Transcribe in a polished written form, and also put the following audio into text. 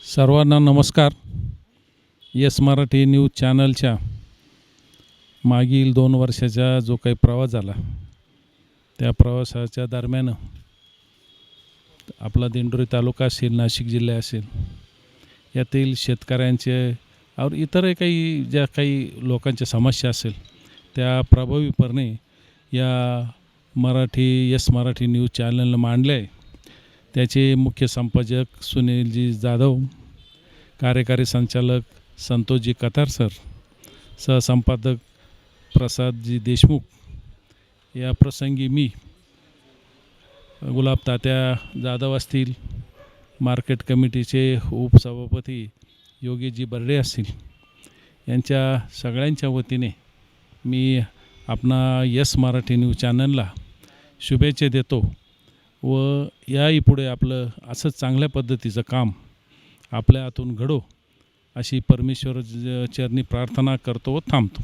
सर्वांना नमस्कार. Yes Marathi news चॅनलच्या मागील 2 वर्षाचा जो काही प्रवास झाला त्या प्रवासाच्या दरम्यान आपला दिंडोरी तालुका असेल, नाशिक जिल्हा असेल, यातील शेतकऱ्यांचे और इतर काही ज्या काही लोकांच्या समस्या असेल त्या प्रभावीपणे या यस मराठी न्यूज चॅनलनं मांडले आहे. त्याचे मुख्य संपादक सुनीलजी जाधव, कार्यकारी संचालक संतोषजी कतार सर, सहसंपादक प्रसादजी देशमुख, या प्रसंगी मी गुलाब तात्या जाधव असतील, मार्केट कमिटीचे उपसभापती योगीजी बर्डे असतील, यांच्या सगळ्यांच्या वतीने मी आपणा यस मराठी न्यूज चॅनलला शुभेच्छा देतो व याही पुढे आपलं असंच चांगल्या पद्धतीचं काम आपल्या हातून घडो अशी परमेश्वर चरणी प्रार्थना करतो व थांबतो.